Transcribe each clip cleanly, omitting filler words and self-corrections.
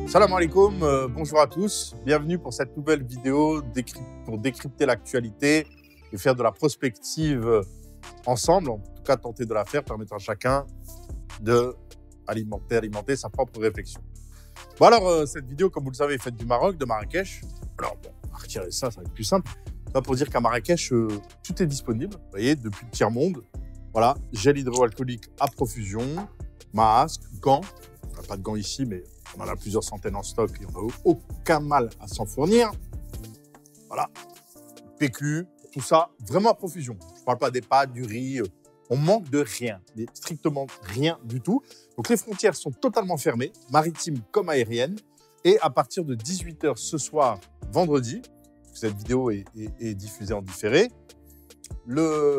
Salam alaikum, bonjour à tous. Bienvenue pour cette nouvelle vidéo pour décrypter l'actualité et faire de la prospective ensemble. En tout cas, tenter de la faire, permettre à chacun d'alimenter sa propre réflexion. Bon alors, cette vidéo, comme vous le savez, est faite du Maroc, de Marrakech. Alors bon, on va retirer ça va être plus simple. Ça pour dire qu'à Marrakech, tout est disponible. Vous voyez, depuis le tiers-monde. Voilà, gel hydroalcoolique à profusion, masque, gants. On n'a pas de gants ici, mais on en a plusieurs centaines en stock et on n'a aucun mal à s'en fournir. Voilà, PQ, tout ça, vraiment à profusion. Je ne parle pas des pâtes, du riz, on manque de rien, mais strictement rien du tout. Donc les frontières sont totalement fermées, maritimes comme aériennes. Et à partir de 18 h ce soir, vendredi, cette vidéo est diffusée en différé,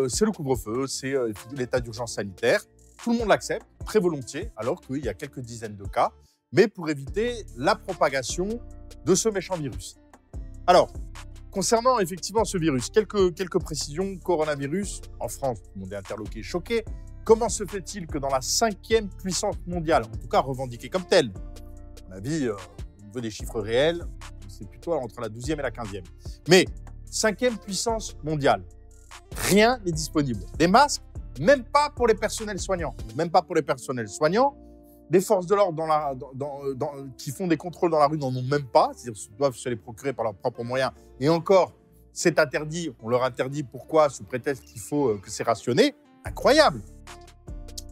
c'est le couvre-feu, c'est l'état d'urgence sanitaire. Tout le monde l'accepte très volontiers, alors qu'il y a quelques dizaines de cas, mais pour éviter la propagation de ce méchant virus. Alors, concernant effectivement ce virus, quelques précisions. Coronavirus, en France, tout le monde est interloqué, choqué. Comment se fait-il que dans la 5e puissance mondiale, en tout cas revendiquée comme telle, à mon avis, au niveau des chiffres réels, c'est plutôt entre la 12e et la 15e. Mais 5e puissance mondiale, rien n'est disponible. Des masques, même pas pour les personnels soignants. Même pas pour les personnels soignants. Les forces de l'ordre qui font des contrôles dans la rue n'en ont même pas, c'est-à-dire doivent se les procurer par leurs propres moyens. Et encore, c'est interdit, on leur interdit. Pourquoi? Sous prétexte qu'il faut que c'est rationné. Incroyable.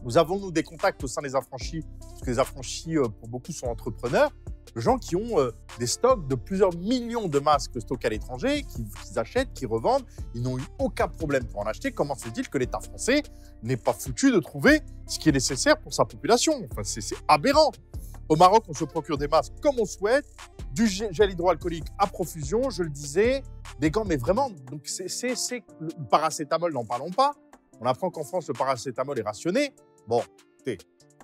Nous avons, nous, des contacts au sein des affranchis, parce que les affranchis, pour beaucoup, sont entrepreneurs, de gens qui ont des stocks de plusieurs millions de masques stockés à l'étranger, qu'ils achètent, qu'ils revendent. Ils n'ont eu aucun problème pour en acheter. Comment se dit-il que l'État français n'est pas foutu de trouver ce qui est nécessaire pour sa population? Enfin, c'est aberrant. Au Maroc, on se procure des masques comme on souhaite, du gel hydroalcoolique à profusion, je le disais, des gants, mais vraiment, donc c'est le paracétamol, n'en parlons pas. On apprend qu'en France, le paracétamol est rationné. Bon, écoutez,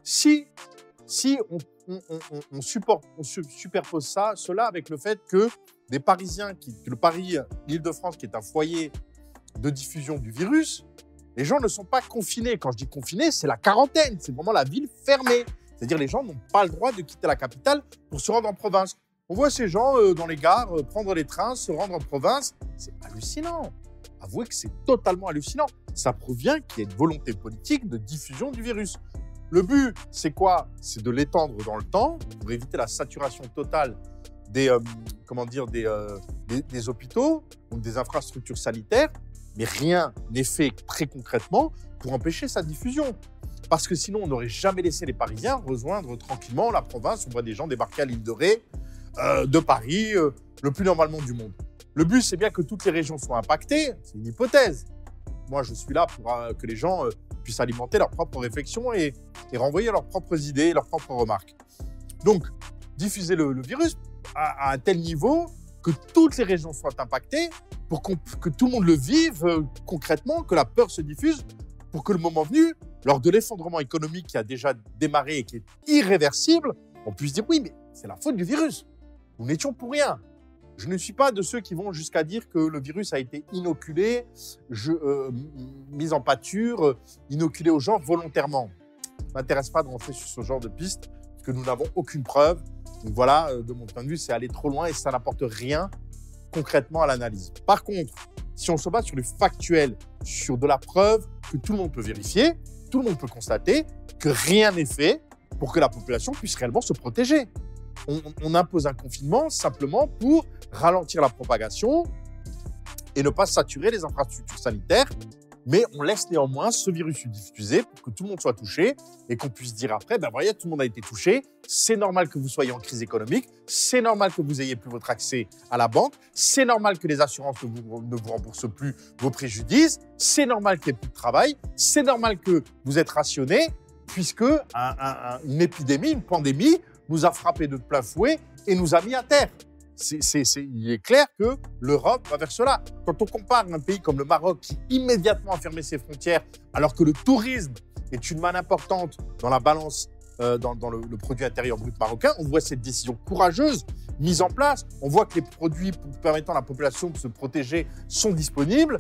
si on superpose cela avec le fait que des Parisiens, que le Paris, l'Île-de-France, qui est un foyer de diffusion du virus, les gens ne sont pas confinés. Quand je dis confinés, c'est la quarantaine, c'est vraiment la ville fermée. C'est-à-dire les gens n'ont pas le droit de quitter la capitale pour se rendre en province. On voit ces gens dans les gares prendre les trains, se rendre en province. C'est hallucinant. Avouez que c'est totalement hallucinant. Ça provient qu'il y a une volonté politique de diffusion du virus. Le but, c'est quoi? C'est de l'étendre dans le temps pour éviter la saturation totale des hôpitaux, donc des infrastructures sanitaires, mais rien n'est fait très concrètement pour empêcher sa diffusion. Parce que sinon, on n'aurait jamais laissé les Parisiens rejoindre tranquillement la province. On voit des gens débarquer à l'île de Ré, de Paris, le plus normalement du monde. Le but, c'est bien que toutes les régions soient impactées. C'est une hypothèse. Moi, je suis là pour que les gens puissent alimenter leurs propres réflexions et renvoyer leurs propres idées, leurs propres remarques. Donc, diffuser le virus à un tel niveau que toutes les régions soient impactées pour que tout le monde le vive concrètement, que la peur se diffuse, pour que le moment venu, lors de l'effondrement économique qui a déjà démarré et qui est irréversible, on puisse dire oui, mais c'est la faute du virus. Nous n'étions pour rien. Je ne suis pas de ceux qui vont jusqu'à dire que le virus a été inoculé, mis en pâture, inoculé aux gens volontairement. Ça ne m'intéresse pas de rentrer sur ce genre de piste, parce que nous n'avons aucune preuve. Donc voilà, de mon point de vue, c'est aller trop loin et ça n'apporte rien concrètement à l'analyse. Par contre, si on se base sur le factuel, sur de la preuve que tout le monde peut vérifier, tout le monde peut constater que rien n'est fait pour que la population puisse réellement se protéger. On impose un confinement simplement pour ralentir la propagation et ne pas saturer les infrastructures sanitaires, mais on laisse néanmoins ce virus diffuser pour que tout le monde soit touché et qu'on puisse dire après, ben voyez, tout le monde a été touché, c'est normal que vous soyez en crise économique, c'est normal que vous ayez plus votre accès à la banque, c'est normal que les assurances ne vous remboursent plus vos préjudices, c'est normal qu'il n'y ait plus de travail, c'est normal que vous êtes rationné, puisque une épidémie, une pandémie, nous a frappé de plein fouet et nous a mis à terre. Il est clair que l'Europe va vers cela. Quand on compare un pays comme le Maroc qui immédiatement a fermé ses frontières, alors que le tourisme est une manne importante dans la balance, dans le produit intérieur brut marocain, on voit cette décision courageuse mise en place. On voit que les produits permettant à la population de se protéger sont disponibles.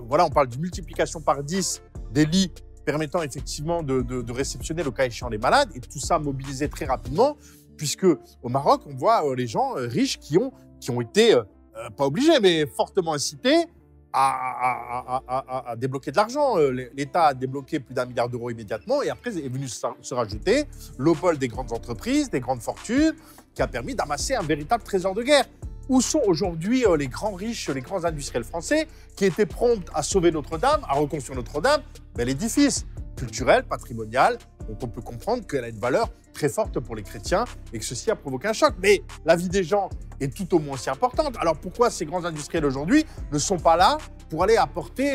Voilà, on parle d'une multiplication par 10 des lits permettant effectivement de réceptionner le cas échéant les malades, et tout ça mobilisé très rapidement, puisque au Maroc, on voit les gens riches qui ont été, pas obligés, mais fortement incités à débloquer de l'argent. L'État a débloqué plus d'1 milliard d'euros immédiatement, et après est venu se rajouter l'obol des grandes entreprises, des grandes fortunes, qui a permis d'amasser un véritable trésor de guerre. Où sont aujourd'hui les grands riches, les grands industriels français qui étaient prompts à sauver Notre-Dame, à reconstruire Notre-Dame? L'édifice culturel, patrimonial, dont on peut comprendre qu'elle a une valeur très forte pour les chrétiens et que ceci a provoqué un choc. Mais la vie des gens est tout au moins aussi importante. Alors pourquoi ces grands industriels aujourd'hui ne sont pas là pour aller apporter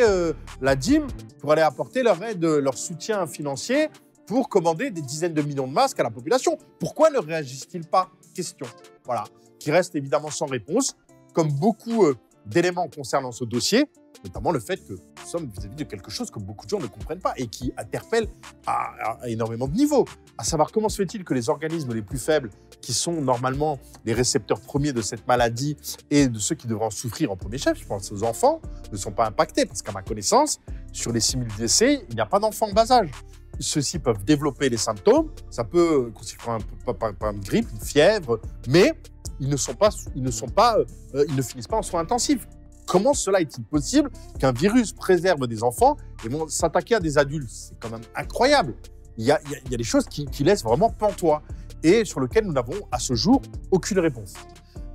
la dîme, pour aller apporter leur aide, leur soutien financier pour commander des dizaines de millions de masques à la population? Pourquoi ne réagissent-ils pas? Question. Voilà. Qui reste évidemment sans réponse, comme beaucoup d'éléments concernant ce dossier, notamment le fait que nous sommes vis-à-vis de quelque chose que beaucoup de gens ne comprennent pas et qui interpelle à énormément de niveaux. À savoir, comment se fait-il que les organismes les plus faibles, qui sont normalement les récepteurs premiers de cette maladie et de ceux qui devraient en souffrir en premier chef, je pense aux enfants, ne sont pas impactés? Parce qu'à ma connaissance, sur les 6000 décès, il n'y a pas d'enfants en bas âge. Ceux-ci peuvent développer les symptômes, ça peut constituer par une grippe, une fièvre, mais ils ne finissent pas en soins intensifs. Comment cela est-il possible qu'un virus préserve des enfants et vont s'attaquer à des adultes? C'est quand même incroyable. Il y a des choses qui laissent vraiment pantois et sur lesquelles nous n'avons à ce jour aucune réponse.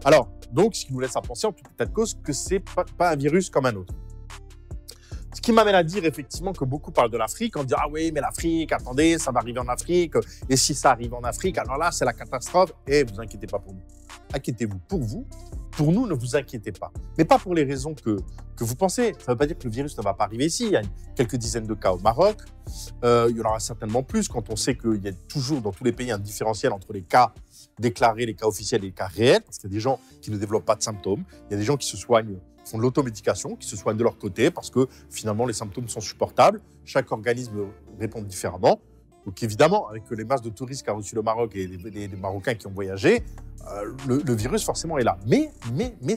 Alors, donc, ce qui nous laisse à penser en tout état de cause que ce n'est pas un virus comme un autre. Ce qui m'amène à dire effectivement que beaucoup parlent de l'Afrique, en disant « Ah oui, mais l'Afrique, attendez, ça va arriver en Afrique, et si ça arrive en Afrique, alors là, c'est la catastrophe. » Et vous inquiétez pas pour nous. Inquiétez-vous pour vous. Pour nous, ne vous inquiétez pas. Mais pas pour les raisons que vous pensez. Ça ne veut pas dire que le virus ne va pas arriver ici. Il y a quelques dizaines de cas au Maroc. Il y en aura certainement plus quand on sait qu'il y a toujours dans tous les pays un différentiel entre les cas déclarés, les cas officiels et les cas réels. Parce qu'il y a des gens qui ne développent pas de symptômes. Il y a des gens qui se soignent, font de l'automédication, qui se soignent de leur côté parce que finalement les symptômes sont supportables. Chaque organisme répond différemment. Donc évidemment, avec les masses de touristes qu'a reçu le Maroc et les Marocains qui ont voyagé, le virus forcément est là. Mais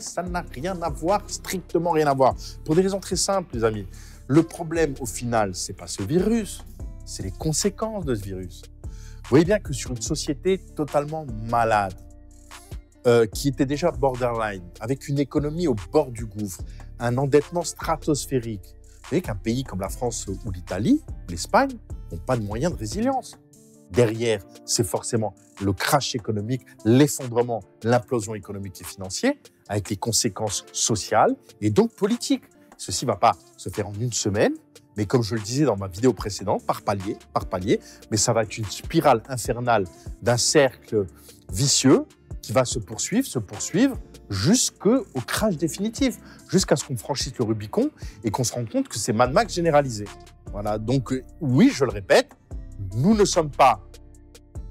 ça n'a rien à voir, strictement rien à voir. Pour des raisons très simples, les amis. Le problème au final, c'est pas ce virus, c'est les conséquences de ce virus. Vous voyez bien que sur une société totalement malade, qui était déjà borderline, avec une économie au bord du gouffre, un endettement stratosphérique, vous voyez qu'un pays comme la France ou l'Italie, l'Espagne, n'ont pas de moyens de résilience. Derrière, c'est forcément le crash économique, l'effondrement, l'implosion économique et financière, avec les conséquences sociales et donc politiques. Ceci ne va pas se faire en une semaine, mais comme je le disais dans ma vidéo précédente, par palier, mais ça va être une spirale infernale d'un cercle vicieux qui va se poursuivre jusqu'au crash définitif, jusqu'à ce qu'on franchisse le Rubicon et qu'on se rende compte que c'est Mad Max généralisé. Voilà, donc oui, je le répète, nous ne sommes pas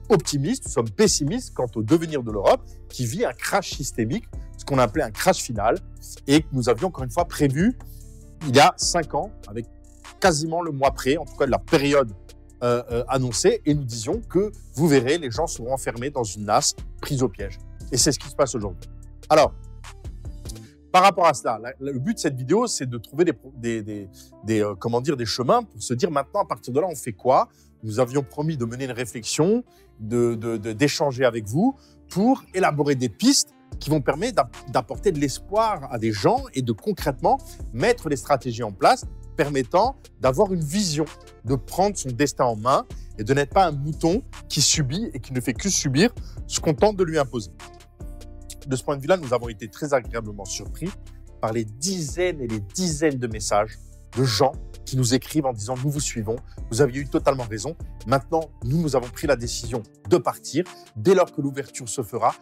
optimistes, nous sommes pessimistes quant au devenir de l'Europe qui vit un crash systémique, ce qu'on appelait un crash final, et que nous avions encore une fois prévu il y a 5 ans, avec quasiment le mois près, en tout cas de la période annoncée, et nous disions que, vous verrez, les gens seront enfermés dans une nasse, prise au piège. Et c'est ce qui se passe aujourd'hui. Alors, par rapport à cela, le but de cette vidéo, c'est de trouver des chemins pour se dire maintenant, à partir de là, on fait quoi? Nous avions promis de mener une réflexion, d'échanger avec vous pour élaborer des pistes qui vont permettre d'apporter de l'espoir à des gens et de concrètement mettre des stratégies en place permettant d'avoir une vision, de prendre son destin en main et de n'être pas un mouton qui subit et qui ne fait que subir ce qu'on tente de lui imposer. De ce point de vue-là, nous avons été très agréablement surpris par les dizaines et les dizaines de messages de gens qui nous écrivent en disant « Nous vous suivons, vous aviez eu totalement raison. Maintenant, nous avons pris la décision de partir. Dès lors que l'ouverture se fera,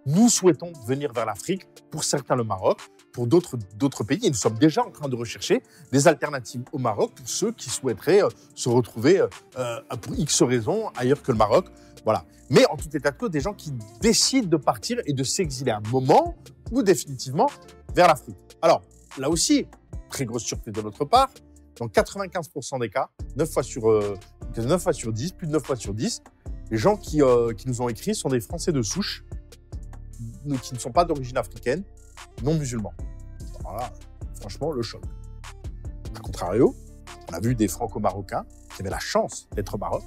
nous souhaitons venir vers l'Afrique, pour certains le Maroc, pour d'autres pays. Et nous sommes déjà en train de rechercher des alternatives au Maroc pour ceux qui souhaiteraient se retrouver pour X raisons ailleurs que le Maroc. Voilà. Mais en tout état de cause, des gens qui décident de partir et de s'exiler un moment ou définitivement vers l'Afrique. Alors, là aussi, très grosse surprise de notre part, dans 95% des cas, 9 fois sur 10, plus de 9 fois sur 10, les gens qui nous ont écrit sont des Français de souche, qui ne sont pas d'origine africaine, non musulmans. Voilà, franchement, le choc. A contrario, On a vu des Franco-Marocains qui avaient la chance d'être au Maroc.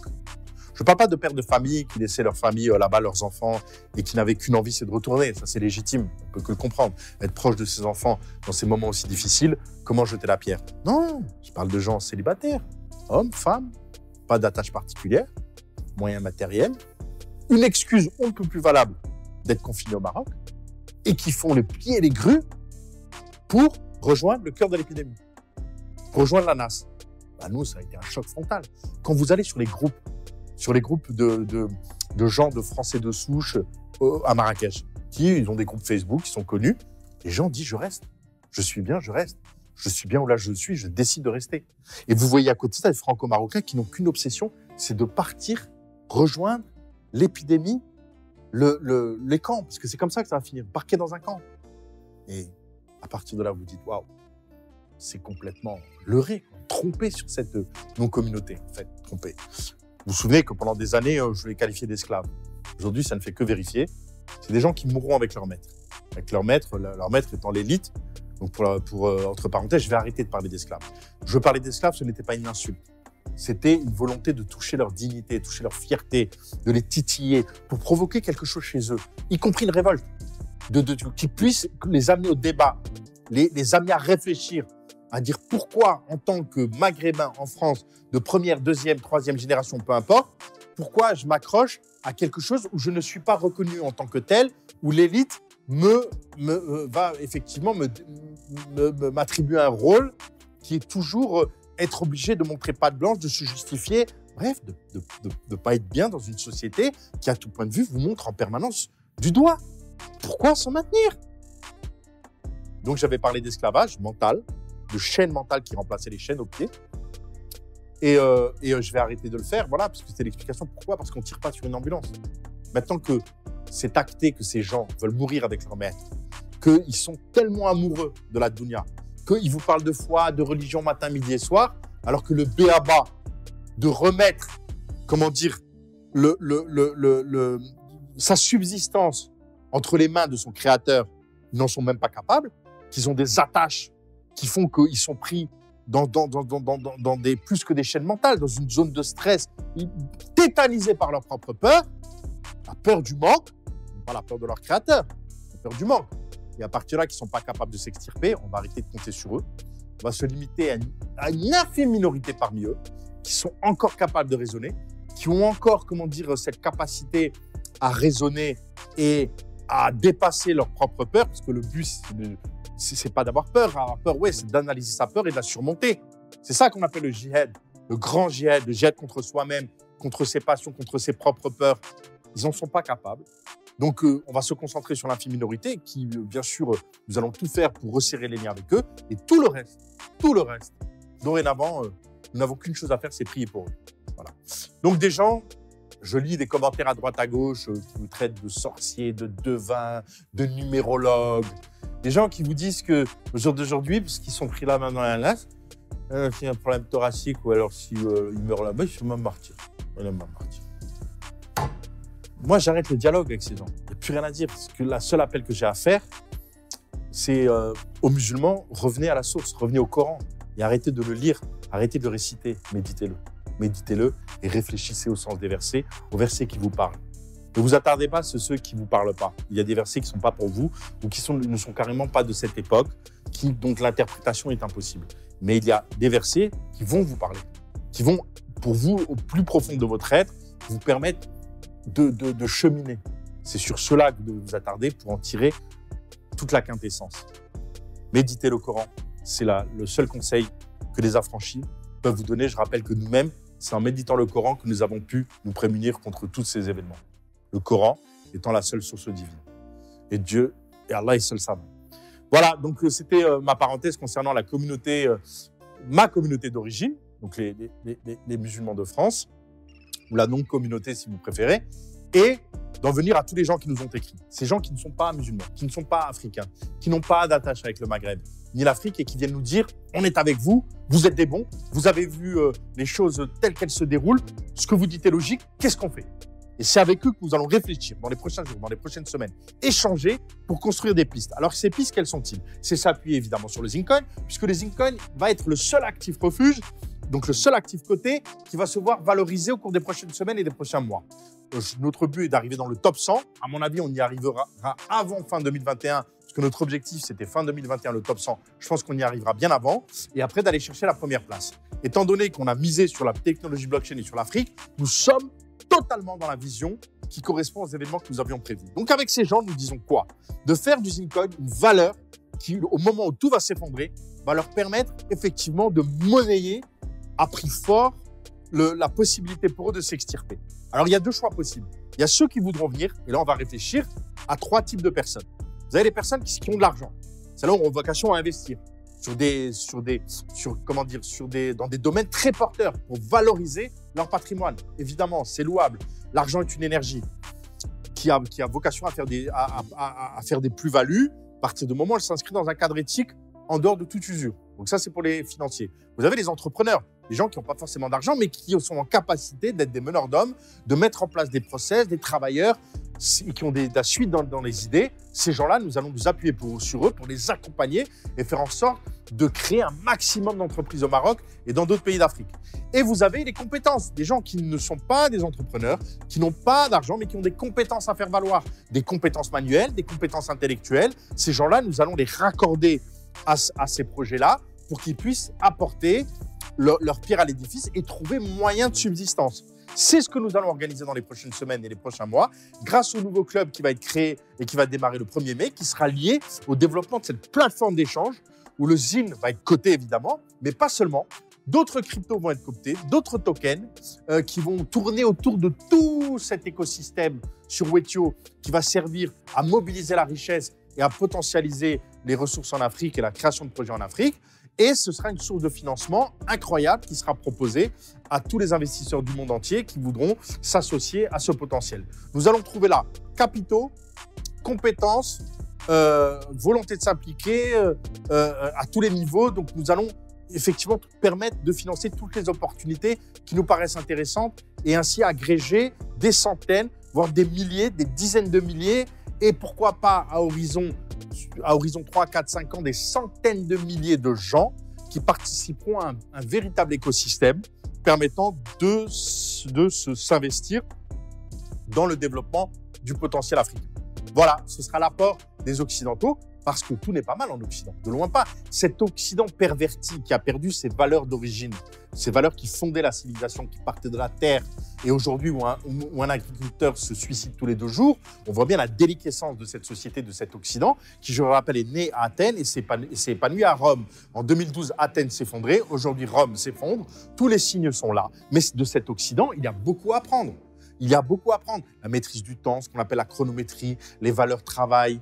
Je ne parle pas de pères de famille qui laissaient leur famille là-bas, leurs enfants, et qui n'avaient qu'une envie, c'est de retourner. Ça, c'est légitime. On peut que le comprendre. Être proche de ses enfants dans ces moments aussi difficiles, comment jeter la pierre? Non, je parle de gens célibataires, hommes, femmes, pas d'attache particulière, moyens matériels, une excuse on ne peut plus valable d'être confinés au Maroc, et qui font les pieds et les grues pour rejoindre le cœur de l'épidémie, rejoindre la NAS. Bah, nous, ça a été un choc frontal. Quand vous allez sur les groupes de gens de Français de souche à Marrakech, ils ont des groupes Facebook qui sont connus, les gens disent « je reste, je suis bien, je reste, je suis bien où là je suis, je décide de rester ». Et vous voyez à côté de ça des Franco-Marocains qui n'ont qu'une obsession, c'est de partir, rejoindre l'épidémie, les camps, parce que c'est comme ça que ça va finir, parquer dans un camp. Et à partir de là, vous dites « waouh, c'est complètement leurré, trompé sur cette non-communauté, en fait, trompé ». Vous vous souvenez que pendant des années, je les qualifiais d'esclaves. Aujourd'hui, ça ne fait que vérifier. C'est des gens qui mourront avec leur maître. Avec leur maître étant l'élite. Donc, entre parenthèses, je vais arrêter de parler d'esclaves. Je parlais d'esclaves, ce n'était pas une insulte. C'était une volonté de toucher leur dignité, toucher leur fierté, de les titiller, pour provoquer quelque chose chez eux, y compris une révolte, qui puisse les amener au débat, les amener à réfléchir, à dire pourquoi, en tant que Maghrébin en France, de première, deuxième, troisième génération, peu importe, pourquoi je m'accroche à quelque chose où je ne suis pas reconnu en tant que tel, où l'élite va effectivement m'attribuer un rôle qui est toujours être obligé de montrer patte blanche, de se justifier, bref, de ne pas être bien dans une société qui, à tout point de vue, vous montre en permanence du doigt. Pourquoi s'en maintenir? Donc, j'avais parlé d'esclavage mental, de chaînes mentales qui remplaçaient les chaînes aux pieds. Et je vais arrêter de le faire, voilà, parce que c'est l'explication. Pourquoi? Parce qu'on ne tire pas sur une ambulance. Maintenant que c'est acté que ces gens veulent mourir avec leur maître, qu'ils sont tellement amoureux de la dunya, qu'ils vous parlent de foi, de religion matin, midi et soir, alors que le b.a.-ba de remettre, comment dire, sa subsistance entre les mains de son créateur, ils n'en sont même pas capables, qu'ils ont des attaches qui font qu'ils sont pris dans des plus que des chaînes mentales, dans une zone de stress, tétanisés par leur propre peur, la peur du manque, pas la peur de leur créateur, la peur du manque. Et à partir de là, qu'ils ne sont pas capables de s'extirper, on va arrêter de compter sur eux. On va se limiter à une infime minorité parmi eux qui sont encore capables de raisonner, qui ont encore, comment dire, cette capacité à raisonner et à dépasser leur propre peur, parce que le but, c'est pas d'avoir peur. Avoir peur, ouais, c'est d'analyser sa peur et de la surmonter. C'est ça qu'on appelle le djihad, le grand djihad, le djihad contre soi-même, contre ses passions, contre ses propres peurs. Ils n'en sont pas capables. Donc, on va se concentrer sur l'infime minorité qui, bien sûr, nous allons tout faire pour resserrer les liens avec eux. Et tout le reste, dorénavant, nous n'avons qu'une chose à faire, c'est prier pour eux. Voilà. Donc, des gens, je lis des commentaires à droite, à gauche qui vous traitent de sorciers, de devins, de numérologues. Des gens qui vous disent qu'au jour d'aujourd'hui, parce qu'ils sont pris la main dans la lasse, s'il y a un problème thoracique ou alors s'ils meurent là-bas, ils sont même martyrs. Moi, j'arrête le dialogue avec ces gens. Il n'y a plus rien à dire. Parce que le seul appel que j'ai à faire, c'est aux musulmans, revenez à la source, revenez au Coran et arrêtez de le lire, arrêtez de le réciter, méditez-le. Méditez-le et réfléchissez au sens des versets, aux versets qui vous parlent. Ne vous attardez pas sur ceux qui ne vous parlent pas. Il y a des versets qui ne sont pas pour vous ou qui ne sont carrément pas de cette époque, dont l'interprétation est impossible. Mais il y a des versets qui vont vous parler, qui vont, pour vous, au plus profond de votre être, vous permettre de cheminer. C'est sur cela que vous devez vous attarder pour en tirer toute la quintessence. Méditez le Coran, c'est le seul conseil que les affranchis peuvent vous donner. Je rappelle que nous-mêmes, c'est en méditant le Coran que nous avons pu nous prémunir contre tous ces événements. Le Coran étant la seule source divine. Et Dieu et Allah est seul savant. Voilà, donc c'était ma parenthèse concernant la communauté, ma communauté d'origine, donc les musulmans de France, ou la non-communauté si vous préférez, et d'en venir à tous les gens qui nous ont écrit. Ces gens qui ne sont pas musulmans, qui ne sont pas africains, qui n'ont pas d'attache avec le Maghreb, ni l'Afrique, et qui viennent nous dire « on est avec vous, vous êtes des bons, vous avez vu les choses telles qu'elles se déroulent, ce que vous dites est logique, qu'est-ce qu'on fait ?» Et c'est avec eux que nous allons réfléchir dans les prochains jours, dans les prochaines semaines, échanger pour construire des pistes. Alors, ces pistes, quelles sont-ils? C'est s'appuyer évidemment sur le Zinc Coin, puisque le Zinc Coin va être le seul actif refuge donc le seul actif coté qui va se voir valorisé au cours des prochaines semaines et des prochains mois. Notre but est d'arriver dans le top 100. À mon avis, on y arrivera avant fin 2021, parce que notre objectif, c'était fin 2021, le top 100. Je pense qu'on y arrivera bien avant. Et après, d'aller chercher la première place. Étant donné qu'on a misé sur la technologie blockchain et sur l'Afrique, nous sommes totalement dans la vision qui correspond aux événements que nous avions prévus. Donc, avec ces gens, nous disons quoi? De faire du Zincoin une valeur qui, au moment où tout va s'effondrer, va leur permettre effectivement de monnayer à prix fort la possibilité pour eux de s'extirper. Alors, il y a deux choix possibles. Il y a ceux qui voudront venir, et là, on va réfléchir à trois types de personnes. Vous avez les personnes qui ont de l'argent. Celles-là ont vocation à investir dans des domaines très porteurs pour valoriser leur patrimoine. Évidemment, c'est louable. L'argent est une énergie qui a vocation à faire des plus-values à partir du moment où elle s'inscrit dans un cadre éthique en dehors de toute usure. Donc ça, c'est pour les financiers. Vous avez les entrepreneurs, des gens qui n'ont pas forcément d'argent, mais qui sont en capacité d'être des meneurs d'hommes, de mettre en place des process, des travailleurs, qui ont de la suite dans les idées. Ces gens-là, nous allons nous appuyer sur eux pour les accompagner et faire en sorte de créer un maximum d'entreprises au Maroc et dans d'autres pays d'Afrique. Et vous avez les compétences, des gens qui ne sont pas des entrepreneurs, qui n'ont pas d'argent, mais qui ont des compétences à faire valoir, des compétences manuelles, des compétences intellectuelles. Ces gens-là, nous allons les raccorder à ces projets-là pour qu'ils puissent apporter leur pierre à l'édifice et trouver moyen de subsistance. C'est ce que nous allons organiser dans les prochaines semaines et les prochains mois, grâce au nouveau club qui va être créé et qui va démarrer le 1er mai, qui sera lié au développement de cette plateforme d'échange où le ZIN va être coté évidemment, mais pas seulement. D'autres cryptos vont être cotés, d'autres tokens qui vont tourner autour de tout cet écosystème sur Wetio qui va servir à mobiliser la richesse et à potentialiser les ressources en Afrique et la création de projets en Afrique. Et ce sera une source de financement incroyable qui sera proposée à tous les investisseurs du monde entier qui voudront s'associer à ce potentiel. Nous allons trouver là capitaux, compétences, volonté de s'impliquer à tous les niveaux. Donc, nous allons effectivement permettre de financer toutes les opportunités qui nous paraissent intéressantes et ainsi agréger des centaines, voire des milliers, des dizaines de milliers et pourquoi pas à horizon 3, 4, 5 ans, des centaines de milliers de gens qui participeront à un véritable écosystème permettant de s'investir dans le développement du potentiel africain. Voilà, ce sera l'apport des Occidentaux, parce que tout n'est pas mal en Occident, de loin pas. Cet Occident perverti qui a perdu ses valeurs d'origine, ces valeurs qui fondaient la civilisation, qui partaient de la terre, et aujourd'hui où un agriculteur se suicide tous les 2 jours, on voit bien la déliquescence de cette société, de cet Occident, qui, je le rappelle, est né à Athènes et s'est épanoui à Rome. En 2012, Athènes s'effondrait, aujourd'hui Rome s'effondre, tous les signes sont là. Mais de cet Occident, il y a beaucoup à apprendre. Il y a beaucoup à apprendre. La maîtrise du temps, ce qu'on appelle la chronométrie, les valeurs travail,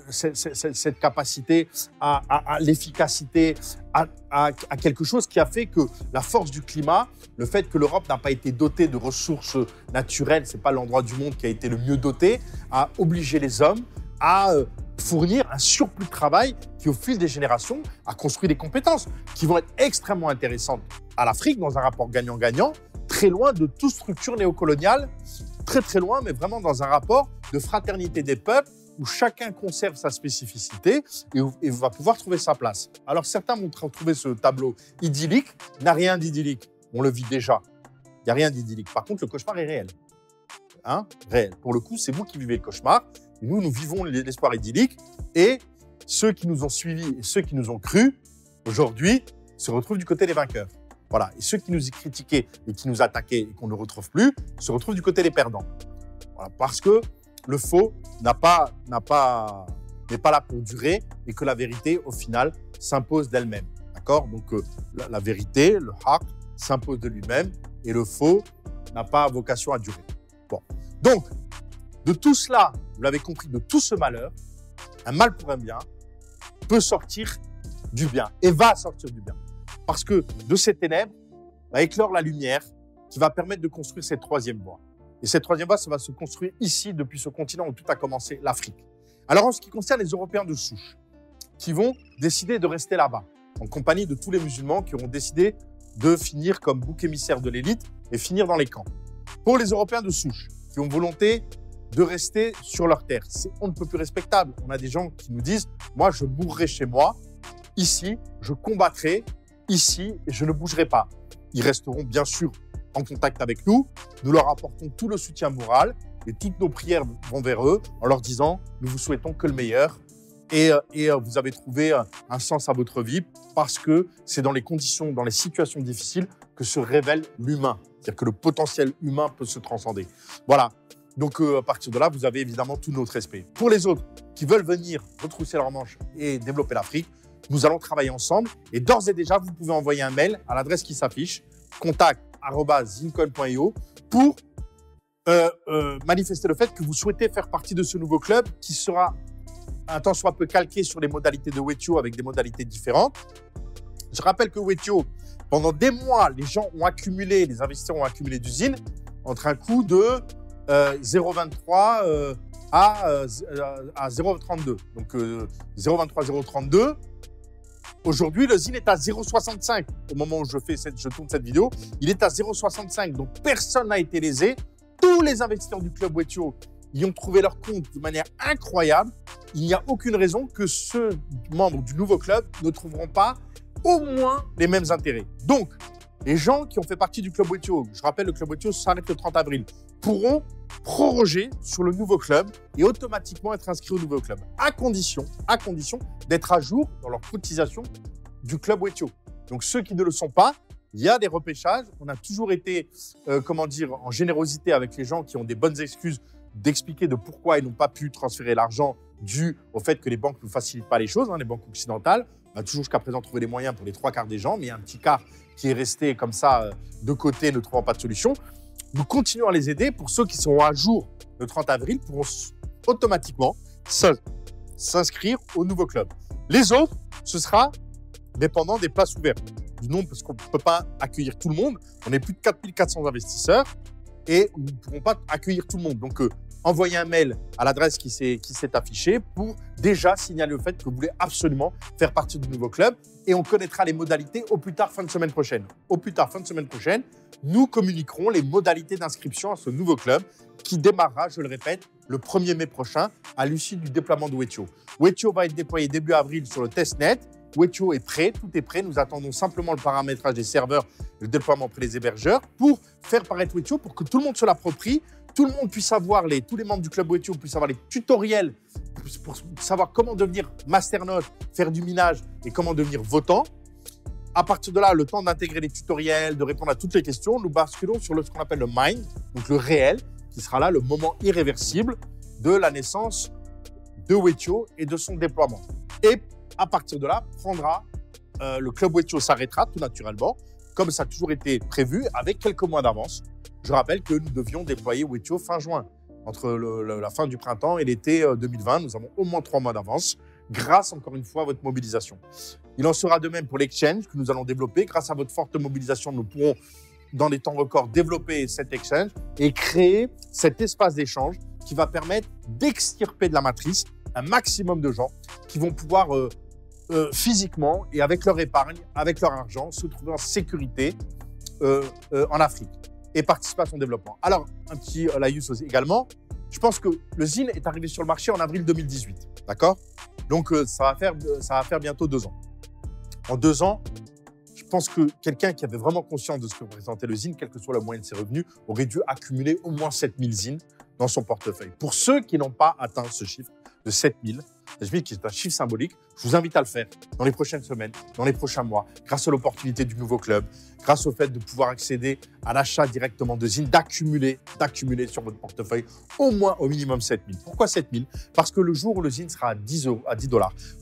cette capacité à l'efficacité, à quelque chose qui a fait que la force du climat, le fait que l'Europe n'a pas été dotée de ressources naturelles, ce n'est pas l'endroit du monde qui a été le mieux doté, a obligé les hommes à fournir un surplus de travail qui, au fil des générations, a construit des compétences qui vont être extrêmement intéressantes à l'Afrique dans un rapport gagnant-gagnant, très loin de toute structure néocoloniale, très très loin, mais vraiment dans un rapport de fraternité des peuples où chacun conserve sa spécificité et va pouvoir trouver sa place. Alors certains vont trouver ce tableau idyllique, il n'a rien d'idyllique, on le vit déjà, il n'y a rien d'idyllique. Par contre, le cauchemar est réel, réel. Pour le coup, c'est vous qui vivez le cauchemar, et nous vivons l'espoir idyllique, et ceux qui nous ont suivis et ceux qui nous ont cru, aujourd'hui, se retrouvent du côté des vainqueurs. Voilà. Et ceux qui nous critiquaient et qui nous attaquaient et qu'on ne retrouve plus se retrouvent du côté des perdants. Voilà. Parce que le faux n'est pas là pour durer et que la vérité, au final, s'impose d'elle-même. D'accord? Donc, la vérité, le haq, s'impose de lui-même et le faux n'a pas vocation à durer. Bon. Donc, de tout cela, vous l'avez compris, de tout ce malheur, un mal pour un bien peut sortir du bien et va sortir du bien. Parce que de ces ténèbres va éclore la lumière qui va permettre de construire cette troisième voie. Et cette troisième voie, ça va se construire ici, depuis ce continent où tout a commencé, l'Afrique. Alors, en ce qui concerne les Européens de souche, qui vont décider de rester là-bas, en compagnie de tous les musulmans qui auront décidé de finir comme bouc émissaire de l'élite et finir dans les camps. Pour les Européens de souche, qui ont volonté de rester sur leur terre, on ne peut plus respectable. On a des gens qui nous disent « Moi, je mourrai chez moi. Ici, je combattrai ici et je ne bougerai pas. Ils resteront bien sûr en contact avec nous. Nous leur apportons tout le soutien moral et toutes nos prières vont vers eux en leur disant « Nous vous souhaitons que le meilleur ». Et vous avez trouvé un sens à votre vie parce que c'est dans les conditions, dans les situations difficiles que se révèle l'humain. C'est-à-dire que le potentiel humain peut se transcender. Voilà. Donc, à partir de là, vous avez évidemment tout notre respect. Pour les autres qui veulent venir retrousser leurs manches et développer l'Afrique, nous allons travailler ensemble. Et d'ores et déjà, vous pouvez envoyer un mail à l'adresse qui s'affiche, contact@zincoin.io pour manifester le fait que vous souhaitez faire partie de ce nouveau club qui sera un tant soit peu calqué sur les modalités de Wethio avec des modalités différentes. Je rappelle que Wethio, pendant des mois, les investisseurs ont accumulé d'usines entre un coût de 0,23 à 0,32. Donc 0,23, 0,32. Aujourd'hui, le ZIN est à 0,65. Au moment où je tourne cette vidéo, il est à 0,65. Donc personne n'a été lésé. Tous les investisseurs du club Wethio y ont trouvé leur compte de manière incroyable. Il n'y a aucune raison que ceux membres du nouveau club ne trouveront pas au moins les mêmes intérêts. Donc, les gens qui ont fait partie du club Wethio, je rappelle, le club Wethio s'arrête le 30 avril, pourront proroger sur le nouveau club et automatiquement être inscrits au nouveau club, à condition d'être à jour dans leur cotisation du club Wethio. Donc, ceux qui ne le sont pas, il y a des repêchages. On a toujours été, en générosité avec les gens qui ont des bonnes excuses d'expliquer de pourquoi ils n'ont pas pu transférer l'argent dû au fait que les banques ne facilitent pas les choses, les banques occidentales. On a toujours jusqu'à présent trouvé les moyens pour les 3/4 des gens, mais il y a un petit quart qui est resté comme ça de côté, ne trouvant pas de solution. Nous continuons à les aider. Pour ceux qui sont à jour le 30 avril, pourront automatiquement s'inscrire au nouveau club. Les autres, ce sera dépendant des places ouvertes, du nombre, parce qu'on ne peut pas accueillir tout le monde. On est plus de 4400 investisseurs et nous ne pourrons pas accueillir tout le monde. Donc, envoyez un mail à l'adresse qui s'est affichée pour déjà signaler le fait que vous voulez absolument faire partie du nouveau club et on connaîtra les modalités au plus tard fin de semaine prochaine. Au plus tard fin de semaine prochaine, nous communiquerons les modalités d'inscription à ce nouveau club qui démarrera, je le répète, le 1er mai prochain à l'issue du déploiement de Wethio. Wethio va être déployé début avril sur le testnet. Wethio est prêt, tout est prêt. Nous attendons simplement le paramétrage des serveurs, le déploiement auprès des hébergeurs pour faire paraître Wethio pour que tout le monde se l'approprie. Tout le monde puisse avoir, tous les membres du club Wethio puissent avoir les tutoriels pour savoir comment devenir masternote, faire du minage et comment devenir votant. À partir de là, le temps d'intégrer les tutoriels, de répondre à toutes les questions, nous basculons sur ce qu'on appelle le mind, donc le réel, qui sera là le moment irréversible de la naissance de Wethio et de son déploiement. Et à partir de là, le club Wethio s'arrêtera tout naturellement, comme ça a toujours été prévu, avec quelques mois d'avance. Je rappelle que nous devions déployer Wethio fin juin. Entre la fin du printemps et l'été 2020, nous avons au moins 3 mois d'avance, grâce encore une fois à votre mobilisation. Il en sera de même pour l'exchange que nous allons développer. Grâce à votre forte mobilisation, nous pourrons, dans les temps records, développer cet exchange et créer cet espace d'échange qui va permettre d'extirper de la matrice un maximum de gens qui vont pouvoir physiquement et avec leur épargne, avec leur argent, se trouver en sécurité en Afrique et participer à son développement. Alors, un petit laïus également, je pense que le ZIN est arrivé sur le marché en avril 2018, d'accord? Donc, ça va faire bientôt 2 ans. En 2 ans, je pense que quelqu'un qui avait vraiment conscience de ce que représentait le ZIN, quel que soit le moyen de ses revenus, aurait dû accumuler au moins 7000 ZIN dans son portefeuille. Pour ceux qui n'ont pas atteint ce chiffre de 7000, qui est un chiffre symbolique, je vous invite à le faire dans les prochaines semaines, dans les prochains mois, grâce à l'opportunité du nouveau club, grâce au fait de pouvoir accéder à l'achat directement de ZIN, d'accumuler sur votre portefeuille au moins, au minimum 7000. Pourquoi 7000? Parce que le jour où le ZIN sera à 10 $,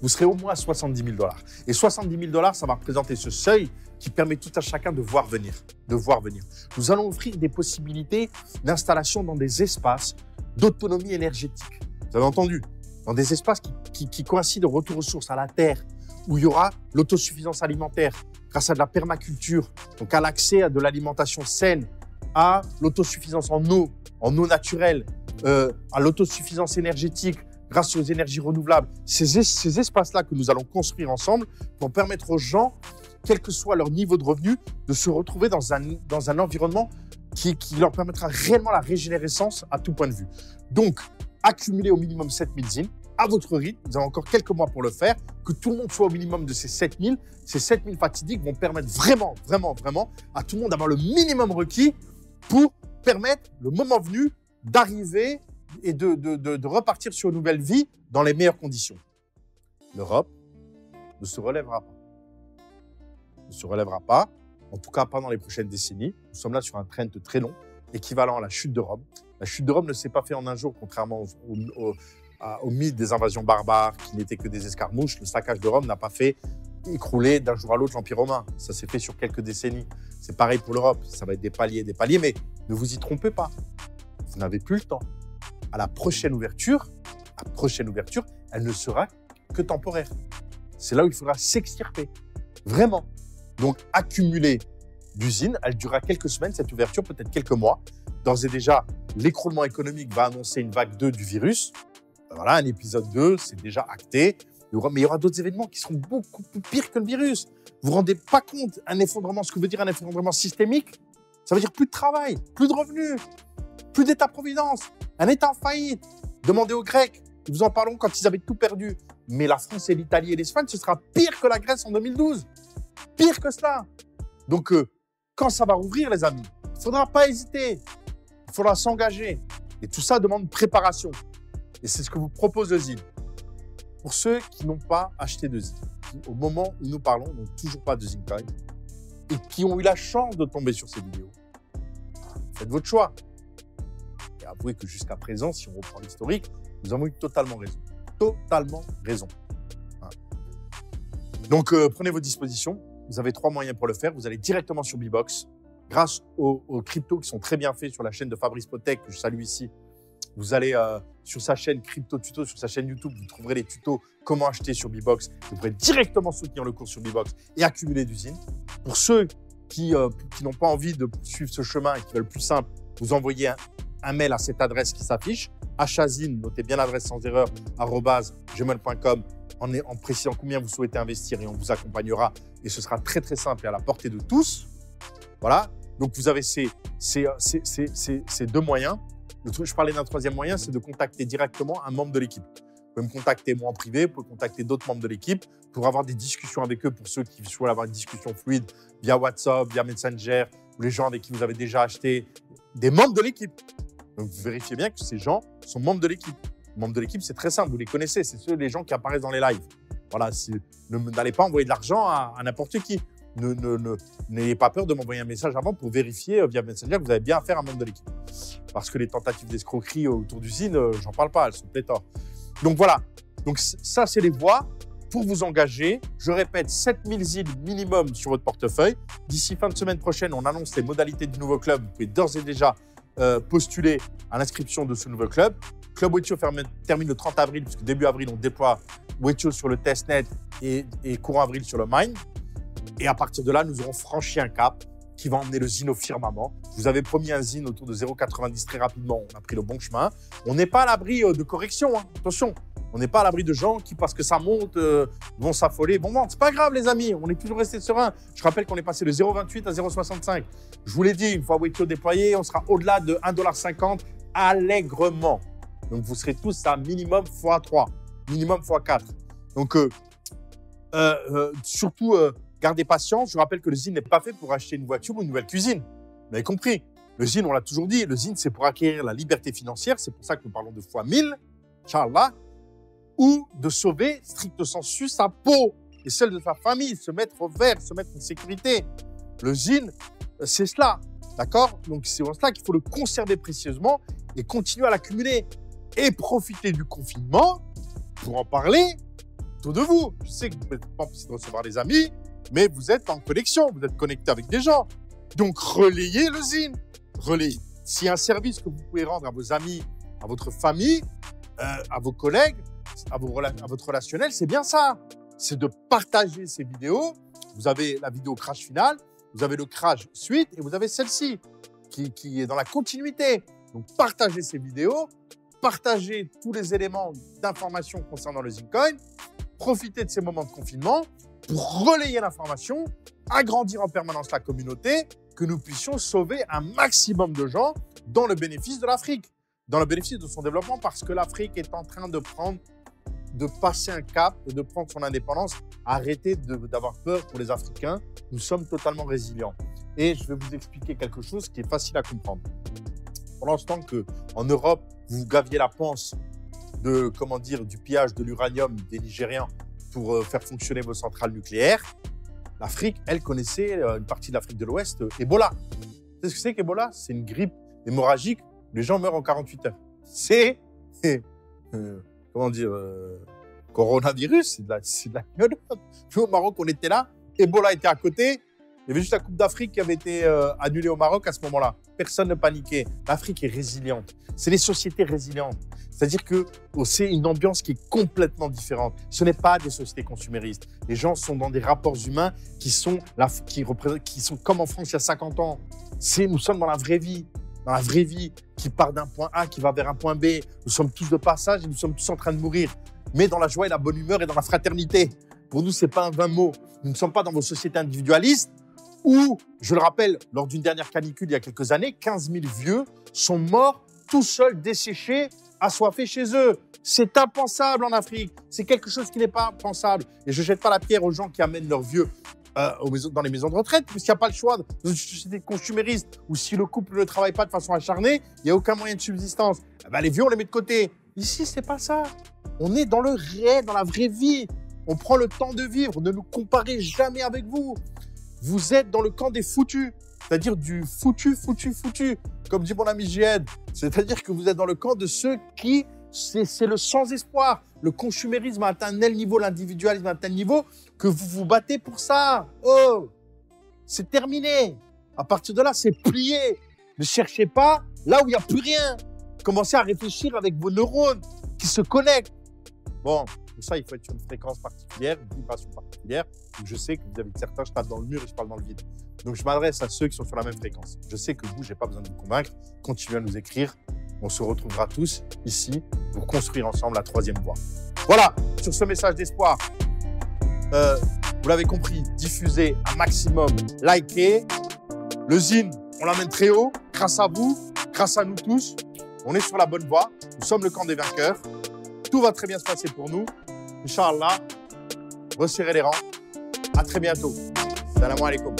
vous serez au moins à 70 000 $. Et 70 000 $, ça va représenter ce seuil qui permet tout à chacun de voir venir. Nous allons offrir des possibilités d'installation dans des espaces d'autonomie énergétique. Vous avez entendu? Dans des espaces qui coïncident au retour aux sources, à la terre, où il y aura l'autosuffisance alimentaire grâce à de la permaculture, donc à l'accès à de l'alimentation saine, à l'autosuffisance en eau naturelle, à l'autosuffisance énergétique grâce aux énergies renouvelables. Ces espaces-là que nous allons construire ensemble vont permettre aux gens, quel que soit leur niveau de revenu, de se retrouver dans un environnement qui leur permettra réellement la régénérescence à tout point de vue. Donc, accumuler au minimum 7000 ZIN, à votre rythme. Vous avez encore quelques mois pour le faire. Que tout le monde soit au minimum de ces 7000. Ces 7000 fatidiques vont permettre vraiment à tout le monde d'avoir le minimum requis pour permettre, le moment venu, d'arriver et de repartir sur une nouvelle vie dans les meilleures conditions. L'Europe ne se relèvera pas. Ne se relèvera pas, en tout cas pas dans les prochaines décennies. Nous sommes là sur un trend très long, équivalent à la chute de Rome. La chute de Rome ne s'est pas faite en un jour, contrairement au mythe des invasions barbares qui n'étaient que des escarmouches. Le saccage de Rome n'a pas fait écrouler d'un jour à l'autre l'Empire romain. Ça s'est fait sur quelques décennies. C'est pareil pour l'Europe. Ça va être des paliers, mais ne vous y trompez pas. Vous n'avez plus le temps. À la prochaine ouverture, elle ne sera que temporaire. C'est là où il faudra s'extirper. Vraiment. Donc, accumuler d'usines, elle durera quelques semaines, cette ouverture, peut-être quelques mois. D'ores et déjà, l'écroulement économique va annoncer une vague 2 du virus. Voilà, un épisode 2, c'est déjà acté. Mais il y aura d'autres événements qui seront beaucoup plus pires que le virus. Vous vous rendez pas compte, un effondrement, ce que veut dire un effondrement systémique, ça veut dire plus de travail, plus de revenus, plus d'État-providence, un État en faillite. Demandez aux Grecs, nous vous en parlons quand ils avaient tout perdu. Mais la France et l'Italie et l'Espagne, ce sera pire que la Grèce en 2012. Pire que cela. Donc, quand ça va rouvrir, les amis, il ne faudra pas hésiter. Il faudra s'engager. Et tout ça demande préparation. Et c'est ce que vous propose le ZIN. Pour ceux qui n'ont pas acheté de ZIN, qui, au moment où nous parlons, n'ont toujours pas de ZINcoin et qui ont eu la chance de tomber sur ces vidéos, faites votre choix. Et avouez que jusqu'à présent, si on reprend l'historique, nous avons eu totalement raison. Totalement raison. Voilà. Donc, prenez vos dispositions. Vous avez 3 moyens pour le faire. Vous allez directement sur Bbox. Grâce aux cryptos qui sont très bien faits sur la chaîne de Fabrice Potek, que je salue ici. Vous allez sur sa chaîne Crypto Tuto, sur sa chaîne YouTube, vous trouverez les tutos comment acheter sur Bbox. Vous pourrez directement soutenir le cours sur Bbox et accumuler d'usines. Pour ceux qui n'ont pas envie de suivre ce chemin et qui veulent plus simple, vous envoyez un mail à cette adresse qui s'affiche. Hazin, notez bien l'adresse sans erreur, @gmail.com, en précisant combien vous souhaitez investir et on vous accompagnera. Et ce sera très, très simple et à la portée de tous. Voilà. Donc, vous avez ces 2 moyens. Je parlais d'un 3e moyen, c'est de contacter directement un membre de l'équipe. Vous pouvez me contacter moi en privé, vous pouvez contacter d'autres membres de l'équipe pour avoir des discussions avec eux, pour ceux qui souhaitent avoir une discussion fluide via WhatsApp, via Messenger, ou les gens avec qui vous avez déjà acheté, des membres de l'équipe. Donc, vous vérifiez bien que ces gens sont membres de l'équipe. Les membres de l'équipe, c'est très simple, vous les connaissez, c'est les gens qui apparaissent dans les lives. Voilà, n'allez pas envoyer de l'argent à n'importe qui. N'ayez pas peur de m'envoyer un message avant pour vérifier via Messenger que vous avez bien affaire à un membre de l'équipe. Parce que les tentatives d'escroquerie autour d'usines, j'en parle pas, elles sont pléthores. Donc voilà, donc ça c'est les voies pour vous engager. Je répète, 7000 ZIN minimum sur votre portefeuille. D'ici fin de semaine prochaine, on annonce les modalités du nouveau club. Vous pouvez d'ores et déjà postuler à l'inscription de ce nouveau club. Club Wetio termine le 30 avril, puisque début avril, on déploie Wetio sur le testnet et courant avril sur le mine. Et à partir de là, nous aurons franchi un cap qui va emmener le ZIN au firmament. Je vous avais promis un ZIN autour de 0,90 très rapidement. On a pris le bon chemin. On n'est pas à l'abri de corrections. Hein. Attention, on n'est pas à l'abri de gens qui, parce que ça monte, vont s'affoler. Bon, c'est pas grave, les amis. On est toujours resté serein. Je rappelle qu'on est passé de 0,28 à 0,65. Je vous l'ai dit, une fois Wetio déployé, on sera au-delà de 1,50 $ allègrement. Donc, vous serez tous à minimum x3, minimum x4. Donc, surtout, gardez patience. Je rappelle que le ZIN n'est pas fait pour acheter une voiture ou une nouvelle cuisine. Vous avez compris. Le ZIN, on l'a toujours dit, le ZIN, c'est pour acquérir la liberté financière. C'est pour ça que nous parlons de fois 1000, Inch'Allah, ou de sauver, stricto sensu, sa peau et celle de sa famille, se mettre au vert, se mettre en sécurité. Le ZIN, c'est cela. D'accord? Donc, c'est pour cela qu'il faut le conserver précieusement et continuer à l'accumuler. Et profiter du confinement pour en parler autour de vous. Je sais que vous n'êtes pas possible de recevoir des amis, mais vous êtes en connexion, vous êtes connecté avec des gens. Donc, relayez le ZIN. Relayez. S'il y a un service que vous pouvez rendre à vos amis, à votre famille, à vos collègues, à votre relationnel, c'est bien ça. C'est de partager ces vidéos. Vous avez la vidéo crash finale, vous avez le crash suite et vous avez celle-ci qui est dans la continuité. Donc, partagez ces vidéos, partagez tous les éléments d'information concernant le ZINcoin, profitez de ces moments de confinement pour relayer l'information, agrandir en permanence la communauté, que nous puissions sauver un maximum de gens dans le bénéfice de l'Afrique, dans le bénéfice de son développement, parce que l'Afrique est en train de prendre de passer un cap et de prendre son indépendance. Arrêtez d'avoir peur pour les Africains. Nous sommes totalement résilients. Et je vais vous expliquer quelque chose qui est facile à comprendre. Pendant ce temps qu'en Europe, vous gaviez la panse de, du pillage de l'uranium des Nigérians pour faire fonctionner vos centrales nucléaires, l'Afrique, elle connaissait, une partie de l'Afrique de l'Ouest, Ebola. Vous savez ce que c'est qu'Ebola? C'est une grippe hémorragique où les gens meurent en 48 heures. C'est, coronavirus, c'est de la gueule. Nous, au Maroc, on était là, Ebola était à côté. Il y avait juste la Coupe d'Afrique qui avait été annulée au Maroc à ce moment-là. Personne ne paniquait. L'Afrique est résiliente. C'est les sociétés résilientes. C'est-à-dire que c'est une ambiance qui est complètement différente. Ce n'est pas des sociétés consuméristes. Les gens sont dans des rapports humains qui sont comme en France il y a 50 ans. Nous sommes dans la vraie vie. Dans la vraie vie, qui part d'un point A, qui va vers un point B. Nous sommes tous de passage et nous sommes tous en train de mourir. Mais dans la joie et la bonne humeur et dans la fraternité. Pour nous, ce n'est pas un vain mot. Nous ne sommes pas dans vos sociétés individualistes où, je le rappelle, lors d'une dernière canicule il y a quelques années, 15 000 vieux sont morts tout seuls, desséchés, assoiffés chez eux. C'est impensable en Afrique. C'est quelque chose qui n'est pas pensable. Et je ne jette pas la pierre aux gens qui amènent leurs vieux dans les maisons de retraite, puisqu'il n'y a pas le choix dans une société consumériste où si le couple ne travaille pas de façon acharnée, il n'y a aucun moyen de subsistance. Les vieux, on les met de côté. Ici, ce n'est pas ça. On est dans le réel, dans la vraie vie. On prend le temps de vivre. Ne nous comparez jamais avec vous. Vous êtes dans le camp des foutus, c'est-à-dire du foutu, comme dit mon ami Jihad. C'est-à-dire que vous êtes dans le camp de ceux qui, c'est le sans-espoir. Le consumérisme a atteint un tel niveau, l'individualisme a atteint un tel niveau que vous vous battez pour ça. Oh, c'est terminé. À partir de là, c'est plié. Ne cherchez pas là où il n'y a plus rien. Commencez à réfléchir avec vos neurones qui se connectent. Bon, pour ça, il faut être sur une fréquence particulière, une vibration particulière. Donc, je sais que vous avez certains, je tape dans le mur et je parle dans le vide. Donc, je m'adresse à ceux qui sont sur la même fréquence. Je sais que vous, je n'ai pas besoin de vous convaincre. Continuez à nous écrire. On se retrouvera tous ici pour construire ensemble la troisième voie. Voilà, sur ce message d'espoir, vous l'avez compris, diffusez un maximum, likez. Le zine, on l'amène très haut. Grâce à vous, grâce à nous tous, on est sur la bonne voie. Nous sommes le camp des vainqueurs. Tout va très bien se passer pour nous. Inch'Allah, resserrez les rangs. À très bientôt. Salam alaikum.